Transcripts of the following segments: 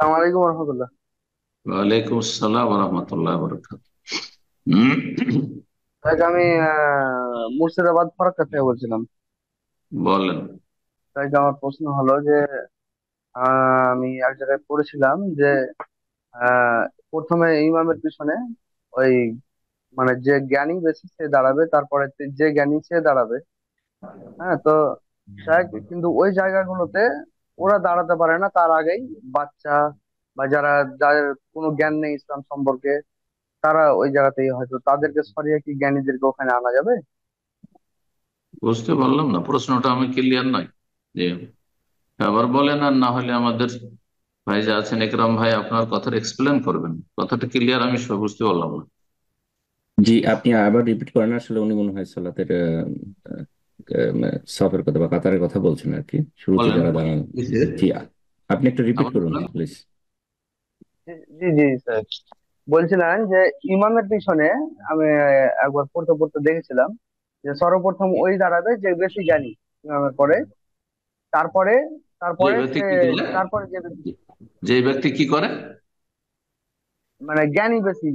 আসসালামু আলাইকুম রহমতুল্লাহ। ওয়ালাইকুম আসসালাম রহমতুল্লাহ বরকাত। দেখ, আমি মুর্শিদাবাদ ফারাক্কা থেকে বলছিলাম। বলেন। তাই আমার প্রশ্ন হলো যে আমি এক জায়গায় পড়েছিলাম যে আহ, প্রথমে ইমামের পিছনে ওই মানে যে জ্ঞানী বেশি সে দাঁড়াবে, তারপরে যে জ্ঞানী সে দাঁড়াবে। হ্যাঁ, তো দেখ, কিন্তু ওই জায়গাগুলোতে ওরা দাঁড়াতে পারে না, তার আগেই বাচ্চা বা যাদের কোনো জ্ঞান নেই ইসলাম সম্পর্কে, তারা ওই জায়গাতেই হয়তো তাদেরকে সরিয়ে কি জ্ঞানীদেরকে ওখানে আনা যাবে? বুঝতে পারলাম না, প্রশ্নটা আমি ক্লিয়ার নয় যে আবার বলেন, আর না হলে আমাদের ভাই যে আছেন একরাম ভাই আপনার কথাটা এক্সপ্লেন করবেন। কথাটা ক্লিয়ার আমি বুঝতে পারলাম না। জি, আপনি আবার রিপিট করেন। আসলে উনি মনে হয় সালাতের সফের কথা বা কাতারের কথা বলছেন আর কি, শুরুতে বলেন যারা বলেন। দাঁড়ানো। জি, আপনি একটু রিপিট আবার করুন বলেন। Please. G G G, sir. বলছিলেন যে ইমামের পিছনে আমি একবার পড়তে পড়তে দেখেছিলাম যে সর্বপ্রথম ওই দাঁড়াবে যে বেশি জ্ঞানী ইমামের পরে। তারপরে যে তারপরে ব্যক্তি সে কি করে, তারপরে যে যে ব্যক্তি কি করে, মানে জ্ঞানী বেশি।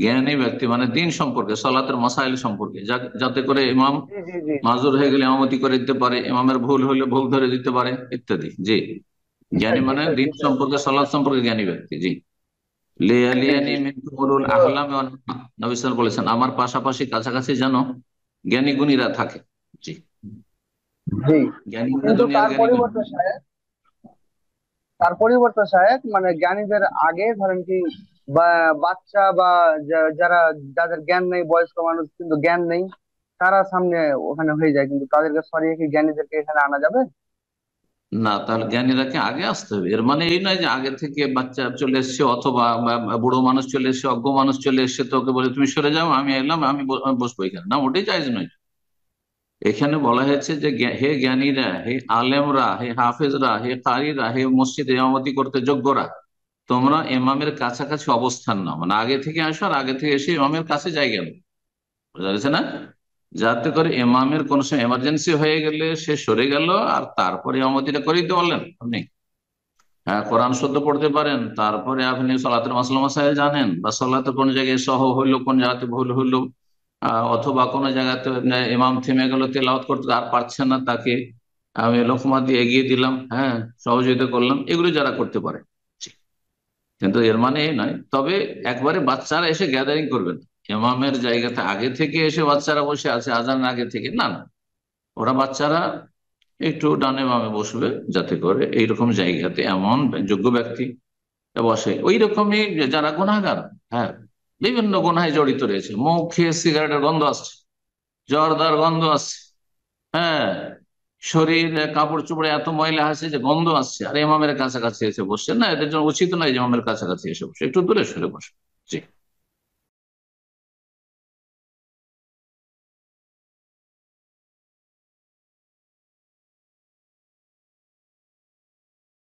জ্ঞানী ব্যক্তি মানে দিন সম্পর্কে, সালাতের মাসাইল সম্পর্কে, যাতে করে ইমাম জি জি জি জি, মাজুর হয়ে গেলে ইমামতি করে দিতে পারে, ইমামের ভুল হলে ভুল ধরে দিতে পারে ইত্যাদি। জি, জি স্যার, জ্ঞানী জি মানে স্যার, দিন জি স্যার। সম্পর্কে, সালাত সম্পর্কে জ্ঞানী ব্যক্তি। জি। জি লিয়ালিয়ানি জি। মিনকুম উলুল তো আহলামি ওয়ান নুহা। নবী সাল্লাল্লাহু আলাইহি ওয়াসাল্লাম বলেছেন, আমার পাশাপাশি কাছাকাছি যেন জ্ঞানী গুণীরা থাকে। জি। জি, জ্ঞানী মানে কিন্তু দুনিয়ার তার জ্ঞানী গুণী। পরিবর্তে সাহেব, মানে জ্ঞানীদের আগে ধরেন কি বা বাচ্চা বা যাদের জ্ঞান নেই, বয়স্ক মানুষ কিন্তু জ্ঞান নেই, তারা সামনে ওখানে হয়ে যায়, কিন্তু তাদেরকে সরিয়ে কি জ্ঞানীদেরকে এখানে আনা যাবে? না, তাহলে জ্ঞানীরা কি আগে আসতে হবে? এর মানে এই নয় যে আগে থেকে বাচ্চা চলে এসছে অথবা বা বুড়ো মানুষ চলে এসছে, অজ্ঞ মানুষ চলে এসছে, তো ওকে বলে তুমি সরে যাও, আমি এলাম, আমি বসবো এখানে। না, ওটাই জায়েজ নয়। এখানে বলা হয়েছে যে হে জ্ঞানীরা, হে আলেমরা, হে হাফেজরা, হে কারীরা, হে মসজিদে ইমামতি করতে যোগ্যরা, তোমরা ইমামের কাছাকাছি অবস্থান নাও, মানে আগে থেকে আসো আর আগে থেকে এসে ইমামের কাছে জায়গা নাও। বোঝা যাচ্ছে না? যাতে করে ইমামের কোন সময় এমার্জেন্সি হয়ে গেলে সে সরে গেল, আর তারপরে ইমামতিটা করে দিতে পারলেন আপনি। হ্যাঁ, কোরআন শুদ্ধ পড়তে পারেন, তারপরে আপনি সালাতের মাসলা মাসাইল জানেন, বা সালাতে কোন জায়গায় সহ হইলো, কোন জায়গাতে ভুল হইলো, অথবা কোনো জায়গাতে ইমাম থেমে গেল তেলাওয়াত করতে, আর পারছে না, তাকে আমি লোকমা দিয়ে এগিয়ে দিলাম, হ্যাঁ, সহযোগিতা করলাম, এগুলো যারা করতে পারে। কিন্তু এর মানে এই নয়, তবে একবারে বাচ্চারা এসে গ্যাদারিং করবেন ইমামের জায়গাতে, আগে থেকে এসে বাচ্চারা বসে আছে আজানের আগে থেকে, না না। ওরা বাচ্চারা একটু ডানে বামে বসবে, যাতে করে এইরকম জায়গাতে এমন যোগ্য ব্যক্তি বসে। ওই রকমই যারা গুনাহগার, হ্যাঁ, বিভিন্ন গুনাহে জড়িত রয়েছে, মুখে সিগারেটের গন্ধ আসছে, জর্দার গন্ধ আসছে, হ্যাঁ, শরীর কাপড় চোপড়ে এত ময়লা আছে যে গন্ধ আসছে, আর ইমামের কাছাকাছি এসে বসছে, না, এদের জন্য উচিত নয় যে ইমামের কাছাকাছি এসে বসে, একটু দূরে সরে বসে। জি।